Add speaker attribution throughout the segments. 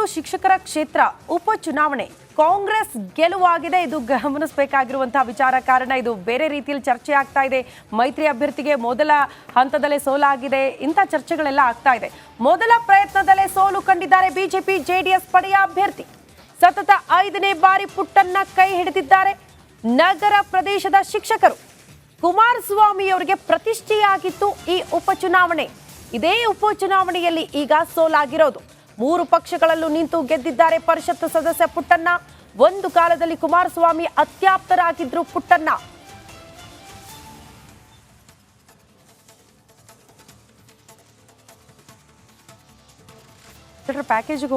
Speaker 1: ಬೆಂಗಳೂರು ಶಿಕ್ಷಕರ ಕ್ಷೇತ್ರ ಉಪಚುನಾವಣೆ ಕಾಂಗ್ರೆಸ್ ಗೆಲುವಾಗಿದೆ. ಇದು ಗಮನಿಸಬೇಕಾಗಿರುವಂತಹ ವಿಚಾರ. ಕಾರಣ ಇದು ಬೇರೆ ರೀತಿಯಲ್ಲಿ ಚರ್ಚೆ ಆಗ್ತಾ ಇದೆ. ಮೈತ್ರಿ ಅಭ್ಯರ್ಥಿಗೆ ಮೊದಲ ಹಂತದಲ್ಲೇ ಸೋಲಾಗಿದೆ. ಇಂಥ ಚರ್ಚೆಗಳೆಲ್ಲ ಆಗ್ತಾ ಇದೆ. ಮೊದಲ ಪ್ರಯತ್ನದಲ್ಲೇ ಸೋಲು ಕಂಡಿದ್ದಾರೆ ಬಿಜೆಪಿ ಜೆಡಿಎಸ್ ಪಡೆಯ ಅಭ್ಯರ್ಥಿ. ಸತತ 5ನೇ ಬಾರಿ ಪುಟ್ಟನ್ನ ಕೈ ಹಿಡಿದಿದ್ದಾರೆ ನಗರ ಪ್ರದೇಶದ ಶಿಕ್ಷಕರು. ಕುಮಾರಸ್ವಾಮಿ ಅವರಿಗೆ ಪ್ರತಿಷ್ಠೆಯಾಗಿತ್ತು ಈ ಉಪಚುನಾವಣೆ. ಇದೇ ಉಪಚುನಾವಣೆಯಲ್ಲಿ ಈಗ ಸೋಲಾಗಿರೋದು. 3 ಪಕ್ಷಗಳಲ್ಲೂ ನಿಂತು ಗೆದ್ದಿದ್ದಾರೆ ಪರಿಷತ್ ಸದಸ್ಯ ಪುಟ್ಟಣ್ಣ. ಒಂದು ಕಾಲದಲ್ಲಿ ಕುಮಾರಸ್ವಾಮಿ ಅತ್ಯಾಪ್ತರಾಗಿದ್ರು ಪುಟ್ಟಣ್ಣ. ಪ್ಯಾಕೇಜ್ಗೆ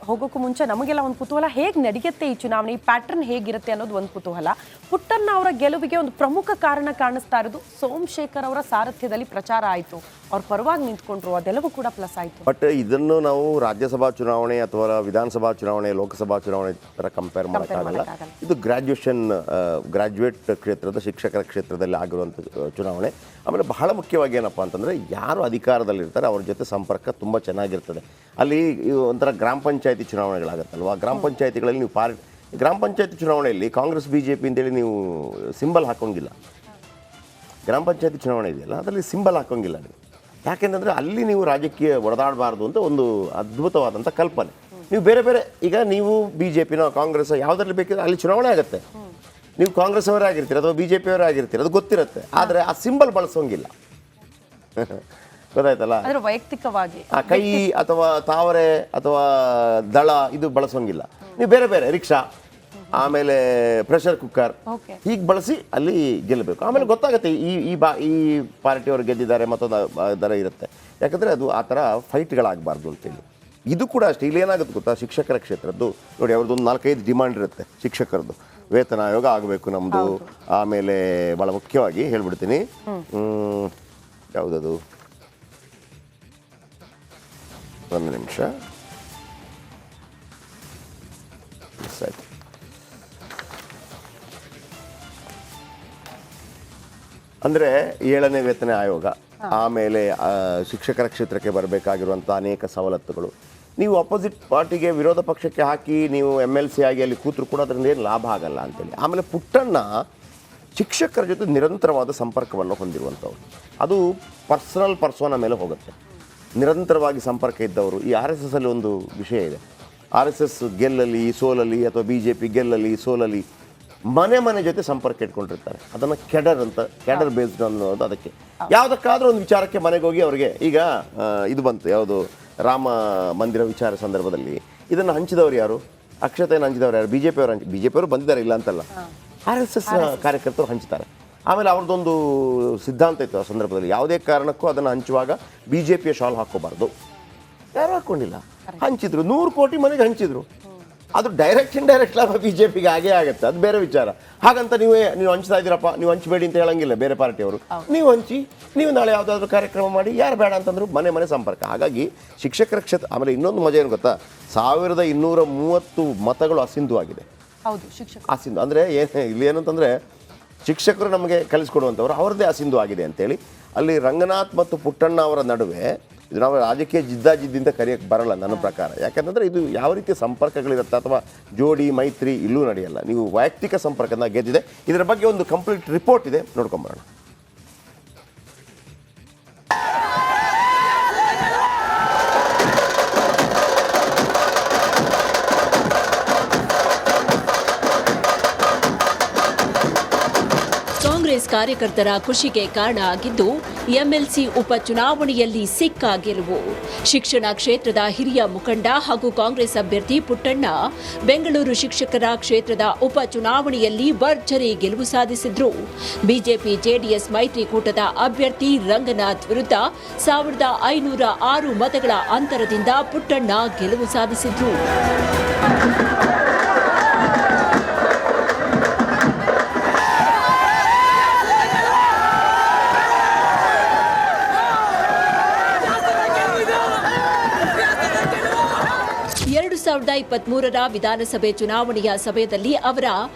Speaker 1: ಹೋಗೋಕ್ಕೂ ಮುಂಚೆ ನಮಗೆಲ್ಲ ಒಂದು ಕುತೂಹಲ, ಹೇಗೆ ನಡೆಯುತ್ತೆ ಈ ಚುನಾವಣೆ, ಈ ಪ್ಯಾಟರ್ನ್ ಹೇಗಿರುತ್ತೆ ಅನ್ನೋದು ಒಂದು ಕುತೂಹಲ. ಪುಟ್ಟಣ್ಣ ಅವರ ಗೆಲುವಿಗೆ ಒಂದು ಪ್ರಮುಖ ಕಾರಣ ಕಾಣಿಸ್ತಾ ಇರೋದು ಸೋಮಶೇಖರ್ ಅವರ ಸಾರಥ್ಯದಲ್ಲಿ ಪ್ರಚಾರ ಆಯಿತು. ಅವ್ರ ಪರವಾಗಿ ನಿಂತ್ಕೊಂಡ್ರು, ಅದೆಲ್ಲವೂ ಕೂಡ ಪ್ಲಸ್ ಆಯಿತು.
Speaker 2: ಬಟ್ ಇದನ್ನು ನಾವು ರಾಜ್ಯಸಭಾ ಚುನಾವಣೆ ಅಥವಾ ವಿಧಾನಸಭಾ ಚುನಾವಣೆ, ಲೋಕಸಭಾ ಚುನಾವಣೆ ಥರ ಕಂಪೇರ್ ಮಾಡೋಕ್ಕಾಗಲ್ಲ. ಇದು ಗ್ರಾಜ್ಯುಯೇಟ್ ಕ್ಷೇತ್ರದ ಶಿಕ್ಷಕರ ಕ್ಷೇತ್ರದಲ್ಲಿ ಆಗಿರುವಂಥ ಚುನಾವಣೆ. ಆಮೇಲೆ ಬಹಳ ಮುಖ್ಯವಾಗಿ ಏನಪ್ಪ ಅಂತಂದರೆ, ಯಾರು ಅಧಿಕಾರದಲ್ಲಿರ್ತಾರೆ ಅವ್ರ ಜೊತೆ ಸಂಪರ್ಕ ತುಂಬ ಚೆನ್ನಾಗಿರ್ತದೆ. ಅಲ್ಲಿ ಒಂಥರ ಗ್ರಾಮ ಪಂಚಾಯತಿ ಚುನಾವಣೆಗಳಾಗತ್ತಲ್ವ. ಗ್ರಾಮ ಪಂಚಾಯತಿಗಳಲ್ಲಿ ನೀವು ಗ್ರಾಮ ಪಂಚಾಯತಿ ಚುನಾವಣೆಯಲ್ಲಿ ಕಾಂಗ್ರೆಸ್ BJP ಅಂತೇಳಿ ನೀವು ಸಿಂಬಲ್ ಹಾಕೋಂಗಿಲ್ಲ. ಗ್ರಾಮ ಪಂಚಾಯತಿ ಚುನಾವಣೆ ಇದೆಯಲ್ಲ, ಅದರಲ್ಲಿ ಸಿಂಬಲ್ ಹಾಕೋಂಗಿಲ್ಲ ನೀವು. ಯಾಕೆಂತಂದರೆ ಅಲ್ಲಿ ನೀವು ರಾಜಕೀಯ ಒಡೆದಾಡಬಾರ್ದು ಅಂತ ಒಂದು ಅದ್ಭುತವಾದಂಥ ಕಲ್ಪನೆ. ನೀವು ಬೇರೆ ಬೇರೆ, ಈಗ ನೀವು BJPನೋ ಕಾಂಗ್ರೆಸ್ ಯಾವುದರಲ್ಲಿ ಬೇಕಿದ್ರೆ ಅಲ್ಲಿ ಚುನಾವಣೆ ಆಗುತ್ತೆ. ನೀವು ಕಾಂಗ್ರೆಸ್ ಅವರೇ ಆಗಿರ್ತೀರಿ ಅಥವಾ BJP ಅವರೇ ಆಗಿರ್ತೀರಿ, ಅದು ಗೊತ್ತಿರುತ್ತೆ. ಆದರೆ ಆ ಸಿಂಬಲ್ ಬಳಸೋಂಗಿಲ್ಲ. ಗೊತ್ತಾಯ್ತಲ್ಲ?
Speaker 1: ವೈಯಕ್ತಿಕವಾಗಿ
Speaker 2: ಆ ಕೈ ಅಥವಾ ತಾವರೆ ಅಥವಾ ದಳ ಇದು ಬಳಸೋಂಗಿಲ್ಲ. ನೀವು ಬೇರೆ ಬೇರೆ ರಿಕ್ಷಾ, ಆಮೇಲೆ ಪ್ರೆಷರ್ ಕುಕ್ಕರ್ ಹೀಗೆ ಬಳಸಿ ಅಲ್ಲಿ ಗೆಲ್ಲಬೇಕು. ಆಮೇಲೆ ಗೊತ್ತಾಗುತ್ತೆ ಈ ಪಾರ್ಟಿಯವರು ಗೆದ್ದಿದ್ದಾರೆ, ಮತ್ತೊಂದು ದರ ಇರುತ್ತೆ. ಯಾಕಂದರೆ ಅದು ಆ ಥರ ಫೈಟ್ಗಳಾಗಬಾರ್ದು ಅಂತೇಳಿ. ಇದು ಕೂಡ ಅಷ್ಟೇ. ಇಲ್ಲಿ ಏನಾಗುತ್ತೆ ಗೊತ್ತಾ, ಶಿಕ್ಷಕರ ಕ್ಷೇತ್ರದ್ದು ನೋಡಿ, ಅವ್ರದ್ದೊಂದು 4-5 ಡಿಮಾಂಡ್ ಇರುತ್ತೆ ಶಿಕ್ಷಕರದ್ದು. ವೇತನ ಆಯೋಗ ಆಗಬೇಕು ನಮ್ಮದು. ಆಮೇಲೆ ಭಾಳ ಮುಖ್ಯವಾಗಿ ಹೇಳ್ಬಿಡ್ತೀನಿ, ಯಾವುದದು, ಒಂದು ನಿಮಿಷ ಆಯ್ತು. ಅಂದರೆ 7ನೇ ವೇತನ ಆಯೋಗ, ಆಮೇಲೆ ಶಿಕ್ಷಕರ ಕ್ಷೇತ್ರಕ್ಕೆ ಬರಬೇಕಾಗಿರುವಂಥ ಅನೇಕ ಸವಲತ್ತುಗಳು. ನೀವು ಅಪೋಸಿಟ್ ಪಾರ್ಟಿಗೆ, ವಿರೋಧ ಪಕ್ಷಕ್ಕೆ ಹಾಕಿ ನೀವು MLC ಆಗಿ ಅಲ್ಲಿ ಕೂತರು ಕೂಡ ಅದರಿಂದ ಏನು ಲಾಭ ಆಗಲ್ಲ ಅಂತೇಳಿ. ಆಮೇಲೆ ಪುಟ್ಟಣ್ಣ ಶಿಕ್ಷಕರ ಜೊತೆ ನಿರಂತರವಾದ ಸಂಪರ್ಕವನ್ನು ಹೊಂದಿರುವಂಥವ್ರು. ಅದು ಪರ್ಸೋನ ಮೇಲೆ ಹೋಗುತ್ತೆ. ನಿರಂತರವಾಗಿ ಸಂಪರ್ಕ ಇದ್ದವರು. ಈ RSS ಅಲ್ಲಿ ಒಂದು ವಿಷಯ ಇದೆ. RSS ಗೆಲ್ಲಲಿ ಸೋಲಲಿ ಅಥವಾ BJP ಗೆಲ್ಲಲಿ ಸೋಲಲಿ ಮನೆ ಜೊತೆ ಸಂಪರ್ಕ ಇಟ್ಕೊಂಡಿರ್ತಾರೆ. ಅದನ್ನು ಕ್ಯಾಡರ್ ಬೇಸ್ಡ್ ಅನ್ನೋದು. ಅದಕ್ಕೆ ಯಾವುದಕ್ಕಾದ್ರೂ ಒಂದು ವಿಚಾರಕ್ಕೆ ಮನೆಗೆ ಹೋಗಿ ಅವರಿಗೆ, ಈಗ ಇದು ಬಂತು ಯಾವುದು, ರಾಮ ಮಂದಿರ ವಿಚಾರ ಸಂದರ್ಭದಲ್ಲಿ ಇದನ್ನು ಹಂಚಿದವರು ಯಾರು, ಅಕ್ಷತೆಯನ್ನು ಹಂಚಿದವರು ಯಾರು, BJP ಅವರು ಬಂದಿದ್ದಾರೆ, ಇಲ್ಲ ಅಂತಲ್ಲ. RSS ಕಾರ್ಯಕರ್ತರು ಹಂಚ್ತಾರೆ. ಆಮೇಲೆ ಅವ್ರದ್ದೊಂದು ಸಿದ್ಧಾಂತ ಇತ್ತು ಆ ಸಂದರ್ಭದಲ್ಲಿ, ಯಾವುದೇ ಕಾರಣಕ್ಕೂ ಅದನ್ನು ಹಂಚುವಾಗ BJPಯ ಶಾಲ್ ಹಾಕ್ಕೋಬಾರ್ದು. ಯಾರು ಹಾಕ್ಕೊಂಡಿಲ್ಲ, ಹಂಚಿದ್ರು. 100 ಕೋಟಿ ಮನೆಗೆ ಹಂಚಿದ್ರು. ಅದು ಡೈರೆಕ್ಟ್ ಲಾಭ BJPಗೆ ಆಗೇ ಆಗುತ್ತೆ, ಅದು ಬೇರೆ ವಿಚಾರ. ಹಾಗಂತ ನೀವು ಹಂಚ್ತಾ ಇದ್ದೀರಪ್ಪ, ನೀವು ಹಂಚಬೇಡಿ ಅಂತ ಹೇಳಂಗಿಲ್ಲ ಬೇರೆ ಪಾರ್ಟಿಯವರು. ನೀವು ಹಂಚಿ, ನೀವು ನಾಳೆ ಯಾವುದಾದ್ರೂ ಕಾರ್ಯಕ್ರಮ ಮಾಡಿ, ಯಾರು ಬೇಡ ಅಂತಂದ್ರು ಮನೆ ಸಂಪರ್ಕ. ಹಾಗಾಗಿ ಶಿಕ್ಷಕರ ಕ್ಷೇತ್ರ. ಆಮೇಲೆ ಇನ್ನೊಂದು ಮಜಾ ಏನು ಗೊತ್ತಾ, 1230 ಮತಗಳು ಅಸಿಂಧು ಆಗಿದೆ. ಅಸಿಂಧು ಅಂದರೆ ಇಲ್ಲಿ ಏನಂತಂದರೆ, ಶಿಕ್ಷಕರು ನಮಗೆ ಕಲಿಸ್ಕೊಡುವಂಥವ್ರು, ಅವ್ರದ್ದೇ ಅಸಿಂಧು ಆಗಿದೆ ಅಂತೇಳಿ. ಅಲ್ಲಿ ರಂಗನಾಥ್ ಮತ್ತು ಪುಟ್ಟಣ್ಣ ಅವರ ನಡುವೆ ಇದು ನಾವು ರಾಜಕೀಯ ಜಿದ್ದಾಜಿದ್ದಿಂದ ಕರೆಯೋಕ್ಕೆ ಬರಲ್ಲ ನನ್ನ ಪ್ರಕಾರ. ಯಾಕಂತಂದರೆ ಇದು ಯಾವ ರೀತಿಯ ಸಂಪರ್ಕಗಳಿರುತ್ತೆ ಅಥವಾ ಜೋಡಿ ಮೈತ್ರಿ ಇಲ್ಲೂ ನಡೆಯಲ್ಲ. ನೀವು ವೈಯಕ್ತಿಕ ಸಂಪರ್ಕದಿಂದ ಗೆದ್ದಿದೆ. ಇದರ ಬಗ್ಗೆ ಒಂದು ಕಂಪ್ಲೀಟ್ ರಿಪೋರ್ಟ್ ಇದೆ, ನೋಡ್ಕೊಂಬರೋಣ.
Speaker 3: ಕಾಂಗ್ರೆಸ್ ಕಾರ್ಯಕರ್ತರ ಖುಷಿಗೆ ಕಾರಣ ಆಗಿದ್ದು MLC ಉಪಚುನಾವಣೆಯಲ್ಲಿ ಸಿಕ್ಕ ಗೆಲುವು. ಶಿಕ್ಷಣ ಕ್ಷೇತ್ರದ ಹಿರಿಯ ಮುಖಂಡ ಹಾಗೂ ಕಾಂಗ್ರೆಸ್ ಅಭ್ಯರ್ಥಿ ಪುಟ್ಟಣ್ಣ ಬೆಂಗಳೂರು ಶಿಕ್ಷಕರ ಕ್ಷೇತ್ರದ ಉಪಚುನಾವಣೆಯಲ್ಲಿ ಭರ್ಜರಿ ಗೆಲುವು ಸಾಧಿಸಿದ್ರು. ಬಿಜೆಪಿ ಜೆಡಿಎಸ್ ಮೈತ್ರಿಕೂಟದ ಅಭ್ಯರ್ಥಿ ರಂಗನಾಥ್ ವಿರುದ್ಧ 1506 ಮತಗಳ ಅಂತರದಿಂದ ಪುಟ್ಟಣ್ಣ ಗೆಲುವು ಸಾಧಿಸಿದ್ರು. 2023ರ ವಿಧಾನಸಭೆ ಚುನಾವಣೆಯ ಸಮಯದಲ್ಲಿ ಅವರ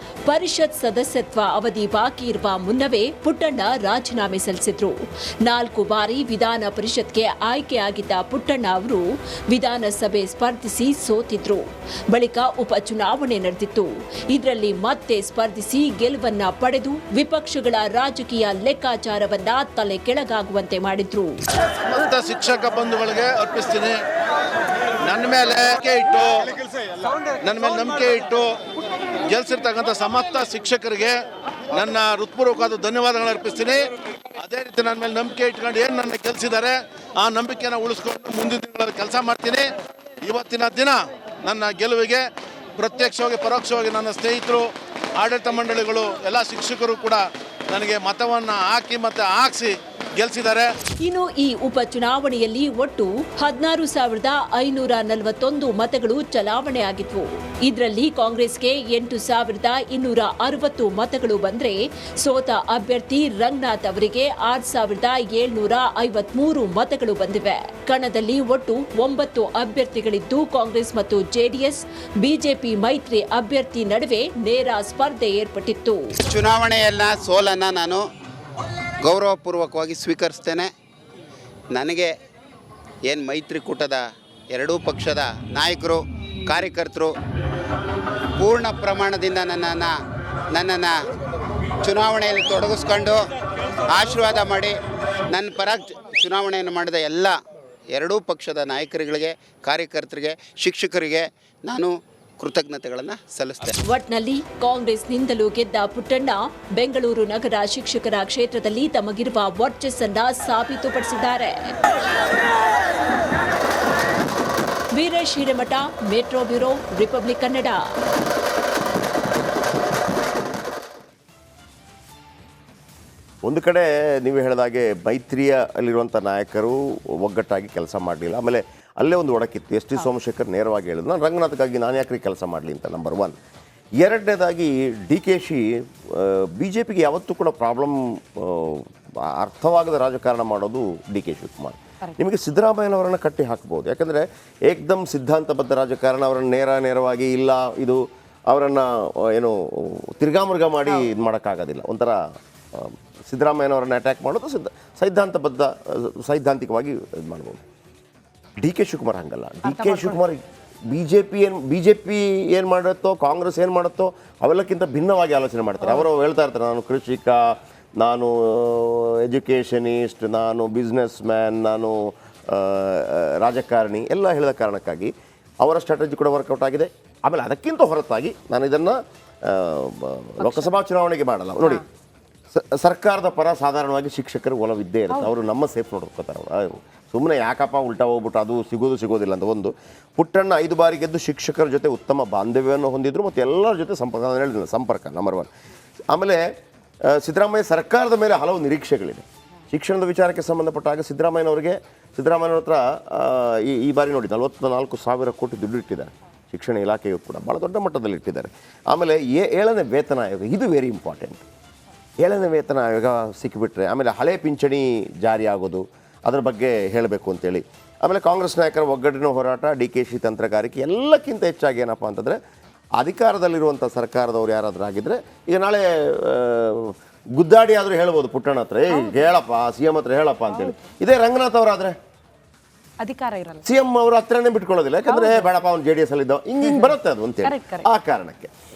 Speaker 3: ಪರಿಷತ್ ಸದಸ್ಯತ್ವ ಅವಧಿ ಬಾಕಿ ಇರುವ ಮುನ್ನವೇ ಪುಟ್ಟಣ್ಣ ರಾಜೀನಾಮೆ ಸಲ್ಲಿಸಿದ್ರು. 4 ಬಾರಿ ವಿಧಾನ ಪರಿಷತ್ಗೆ ಆಯ್ಕೆಯಾಗಿದ್ದ ಪುಟ್ಟಣ್ಣ ಅವರು ವಿಧಾನಸಭೆ ಸ್ಪರ್ಧಿಸಿ ಸೋತಿದ್ರು. ಬಳಿಕ ಉಪಚುನಾವಣೆ ನಡೆದಿತ್ತು. ಇದರಲ್ಲಿ ಮತ್ತೆ ಸ್ಪರ್ಧಿಸಿ ಗೆಲುವನ್ನ ಪಡೆದು ವಿಪಕ್ಷಗಳ ರಾಜಕೀಯ ಲೆಕ್ಕಾಚಾರವನ್ನ ತಲೆ ಕೆಳಗಾಗುವಂತೆ ಮಾಡಿದ್ರು.
Speaker 4: ಶಿಕ್ಷಕ ಬಂಧುಗಳಿಗೆ ಅರ್ಪಿಸ್ತೀನಿ. ನನ್ನ ಮೇಲೆ ನಂಬಿಕೆ ಇಟ್ಟು ಗೆಲ್ಸಿರ್ತಕ್ಕಂಥ ಸಮಸ್ತ ಶಿಕ್ಷಕರಿಗೆ ನನ್ನ ಹೃತ್ಪೂರ್ವಕವಾದ ಧನ್ಯವಾದಗಳನ್ನು ಅರ್ಪಿಸ್ತೀನಿ. ಅದೇ ರೀತಿ ನನ್ನ ಮೇಲೆ ನಂಬಿಕೆ ಇಟ್ಕೊಂಡು ಏನು ನನ್ನ ಗೆಲ್ಸಿದ್ದಾರೆ ಆ ನಂಬಿಕೆನ ಉಳಿಸ್ಕೊಂಡು ಮುಂದಿನ ದಿನಗಳಲ್ಲಿ ಕೆಲಸ ಮಾಡ್ತೀನಿ. ಇವತ್ತಿನ ದಿನ ನನ್ನ ಗೆಲುವಿಗೆ ಪ್ರತ್ಯಕ್ಷವಾಗಿ ಪರೋಕ್ಷವಾಗಿ ನನ್ನ ಸ್ನೇಹಿತರು, ಆಡಳಿತ ಮಂಡಳಿಗಳು, ಎಲ್ಲ ಶಿಕ್ಷಕರು ಕೂಡ ನನಗೆ ಮತವನ್ನು ಹಾಕಿ ಮತ್ತು ಹಾಕಿಸಿ ಗೆಲ್ಸಿದ್ದಾರೆ.
Speaker 3: ಇನ್ನು ಈ ಉಪಚುನಾವಣೆಯಲ್ಲಿ ಒಟ್ಟು 16,541 ಮತಗಳು ಚಲಾವಣೆ ಆಗಿದ್ವು. ಇದರಲ್ಲಿ ಕಾಂಗ್ರೆಸ್ಗೆ 8,260 ಮತಗಳು ಬಂದ್ರೆ ಸೋತ ಅಭ್ಯರ್ಥಿ ರಂಗನಾಥ್ ಅವರಿಗೆ 6,753 ಮತಗಳು ಬಂದಿವೆ. ಕಣದಲ್ಲಿ ಒಟ್ಟು 9 ಅಭ್ಯರ್ಥಿಗಳಿದ್ದು ಕಾಂಗ್ರೆಸ್ ಮತ್ತು ಜೆಡಿಎಸ್, ಬಿಜೆಪಿ ಮೈತ್ರಿ ಅಭ್ಯರ್ಥಿ ನಡುವೆ ನೇರ ಸ್ಪರ್ಧೆ ಏರ್ಪಟ್ಟಿತ್ತು.
Speaker 5: ಚುನಾವಣೆಯಲ್ಲ ಸೋಲನ್ನು ನಾನು ಗೌರವಪೂರ್ವಕವಾಗಿ ಸ್ವೀಕರಿಸ್ತೇನೆ. ನನಗೆ ಏನು ಮೈತ್ರಿಕೂಟದ ಎರಡೂ ಪಕ್ಷದ ನಾಯಕರು, ಕಾರ್ಯಕರ್ತರು ಪೂರ್ಣ ಪ್ರಮಾಣದಿಂದ ನನ್ನನ್ನು ಚುನಾವಣೆಯಲ್ಲಿ ತೊಡಗಿಸ್ಕೊಂಡು ಆಶೀರ್ವಾದ ಮಾಡಿ ನನ್ನ ಪರ ಚುನಾವಣೆಯನ್ನು ಮಾಡಿದ ಎಲ್ಲ ಎರಡೂ ಪಕ್ಷದ ನಾಯಕರುಗಳಿಗೆ, ಕಾರ್ಯಕರ್ತರಿಗೆ, ಶಿಕ್ಷಕರಿಗೆ ನಾನು ಕೃತಜ್ಞತೆಗಳನ್ನು ಸಲ್ಲಿಸ್ತೇನೆ.
Speaker 3: ಒಟ್ನಲ್ಲಿ ಕಾಂಗ್ರೆಸ್ನಿಂದಲೂ ಗೆದ್ದ ಪುಟ್ಟಣ್ಣ ಬೆಂಗಳೂರು ನಗರ ಶಿಕ್ಷಕರ ಕ್ಷೇತ್ರದಲ್ಲಿ ತಮಗಿರುವ ವರ್ಚಸ್ಸನ್ನ ಸಾಬೀತುಪಡಿಸಿದ್ದಾರೆ. Veeresh Hiremath, metro bureau, Republic Kannada.
Speaker 2: ಒಂದು ಕಡೆ ನೀವು ಹೇಳಿದಾಗೆ ಮೈತ್ರಿಯಲ್ಲಿರುವಂಥ ನಾಯಕರು ಒಗ್ಗಟ್ಟಾಗಿ ಕೆಲಸ ಮಾಡಲಿಲ್ಲ. ಆಮೇಲೆ ಅಲ್ಲೇ ಒಂದು ಒಡಕಿತ್ತು. ಎಸ್ ಟಿ ಸೋಮಶೇಖರ್ ನೇರವಾಗಿ ಹೇಳಿದ್ರು, ನಾನು ರಂಗನಾಥ್ಗಾಗಿ ನಾನು ಯಾಕ್ರಿ ಕೆಲಸ ಮಾಡಲಿ ಅಂತ, ನಂಬರ್ 1. ಎರಡನೇದಾಗಿ D K she B J ಪಿಗೆ ಯಾವತ್ತೂ ಕೂಡ ಪ್ರಾಬ್ಲಮ್ ಅರ್ಥವಾಗದ ರಾಜಕಾರಣ ಮಾಡೋದು ಡಿ ಕೆ ಶಿವಕುಮಾರ್. ನಿಮಗೆ ಸಿದ್ದರಾಮಯ್ಯನವರನ್ನು ಕಟ್ಟಿ ಹಾಕ್ಬೋದು. ಯಾಕಂದರೆ ಏಕದಮ್ ಸಿದ್ಧಾಂತಬದ್ಧ ರಾಜಕಾರಣ, ಅವರನ್ನು ನೇರವಾಗಿ ಇಲ್ಲ ಇದು ಅವರನ್ನು ಏನು ತಿರ್ಗಾಮುರ್ಗ ಮಾಡಿ ಇದು ಮಾಡೋಕ್ಕಾಗೋದಿಲ್ಲ. ಒಂಥರ ಸಿದ್ದರಾಮಯ್ಯನವರನ್ನು ಅಟ್ಯಾಕ್ ಮಾಡೋದು ಸೈದ್ಧಾಂತಿಕವಾಗಿ ಇದು ಮಾಡ್ಬೋದು. ಡಿ ಕೆ ಶಿವಕುಮಾರ್ ಹಂಗಲ್ಲ. D K Shivakumar B J P ಏನು ಮಾಡುತ್ತೋ, ಕಾಂಗ್ರೆಸ್ ಏನು ಮಾಡುತ್ತೋ ಅವೆಲ್ಲಕ್ಕಿಂತ ಭಿನ್ನವಾಗಿ ಆಲೋಚನೆ ಮಾಡ್ತಾರೆ. ಅವರು ಹೇಳ್ತಾ ಇರ್ತಾರೆ, ನಾನು ಕೃಷಿಕ, ನಾನು ಎಜುಕೇಷನಿಸ್ಟ್, ನಾನು ಬಿಸ್ನೆಸ್ ಮ್ಯಾನ್, ನಾನು ರಾಜಕಾರಣಿ ಎಲ್ಲ ಹೇಳಿದ ಕಾರಣಕ್ಕಾಗಿ ಅವರ ಸ್ಟ್ರಾಟಜಿ ಕೂಡ ವರ್ಕೌಟ್ ಆಗಿದೆ. ಆಮೇಲೆ ಅದಕ್ಕಿಂತ ಹೊರತಾಗಿ ನಾನು ಇದನ್ನು ಲೋಕಸಭಾ ಚುನಾವಣೆಗೆ ಮಾಡಲ್ಲ. ನೋಡಿ, ಸರ್ಕಾರದ ಪರ ಸಾಧಾರಣವಾಗಿ ಶಿಕ್ಷಕರು ಒಲವಿದ್ದೇ ಇರುತ್ತೆ. ಅವರು ನಮ್ಮ ಸೇಫ್ ನೋಡ್ಕೋತಾರೆ. ಸುಮ್ಮನೆ ಯಾಕಪ್ಪ ಉಲ್ಟಾ ಹೋಗ್ಬಿಟ್ಟು ಅದು ಸಿಗೋದಿಲ್ಲ ಅಂತ. ಒಂದು, ಪುಟ್ಟಣ್ಣ 5 ಬಾರಿ ಗೆದ್ದು ಶಿಕ್ಷಕರ ಜೊತೆ ಉತ್ತಮ ಬಾಂಧವ್ಯವನ್ನು ಹೊಂದಿದ್ರು ಮತ್ತು ಎಲ್ಲರ ಜೊತೆ ಸಂಪರ್ಕ ನಂಬರ್ 1. ಆಮೇಲೆ ಸಿದ್ದರಾಮಯ್ಯ ಸರ್ಕಾರದ ಮೇಲೆ ಹಲವು ನಿರೀಕ್ಷೆಗಳಿದೆ. ಶಿಕ್ಷಣದ ವಿಚಾರಕ್ಕೆ ಸಂಬಂಧಪಟ್ಟಾಗ ಸಿದ್ದರಾಮಯ್ಯನವ್ರ ಹತ್ರ ಈ ಬಾರಿ ನೋಡಿ 44,000 ಕೋಟಿ ದುಡ್ಡು ಇಟ್ಟಿದ್ದಾರೆ. ಶಿಕ್ಷಣ ಇಲಾಖೆಯು ಕೂಡ ಭಾಳ ದೊಡ್ಡ ಮಟ್ಟದಲ್ಲಿ ಇಟ್ಟಿದ್ದಾರೆ. ಆಮೇಲೆ 7ನೇ ವೇತನ ಆಯೋಗ, ಇದು ವೆರಿ ಇಂಪಾರ್ಟೆಂಟ್. 7ನೇ ವೇತನ ಆಯೋಗ ಸಿಕ್ಕಿಬಿಟ್ರೆ, ಆಮೇಲೆ ಹಳೆ ಪಿಂಚಣಿ ಜಾರಿ ಆಗೋದು, ಅದರ ಬಗ್ಗೆ ಹೇಳಬೇಕು ಅಂತೇಳಿ. ಆಮೇಲೆ ಕಾಂಗ್ರೆಸ್ ನಾಯಕರ ಒಗ್ಗಟ್ಟಿನ ಹೋರಾಟ, ಡಿ ಕೆ ಶಿ ತಂತ್ರಗಾರಿಕೆ, ಎಲ್ಲಕ್ಕಿಂತ ಹೆಚ್ಚಾಗಿ ಏನಪ್ಪ ಅಂತಂದರೆ ಅಧಿಕಾರದಲ್ಲಿರುವಂಥ ಸರ್ಕಾರದವ್ರು ಯಾರಾದರೂ ಆಗಿದ್ದರೆ, ಈಗ ನಾಳೆ ಗುದ್ದಾಡಿ ಆದರೂ ಹೇಳ್ಬೋದು ಪುಟ್ಟಣ್ಣ ಹತ್ರ, ಹೇಳಪ್ಪ CM ಹತ್ರ ಹೇಳಪ್ಪ ಅಂತೇಳಿ. ಇದೇ ರಂಗನಾಥ್ ಅವರಾದರೆ
Speaker 1: ಅಧಿಕಾರ ಇರಲ್ಲ,
Speaker 2: CM ಅವ್ರ ಹತ್ರನೇ ಬಿಟ್ಕೊಳ್ಳೋದಿಲ್ಲ. ಯಾಕಂದರೆ ಬೇಡಪ್ಪ ಅವ್ನು JDS ಅಲ್ಲಿದ್ದ, ಹಿಂಗೆ ಬರುತ್ತೆ ಅದು ಅಂತೇಳಿ. ಆ ಕಾರಣಕ್ಕೆ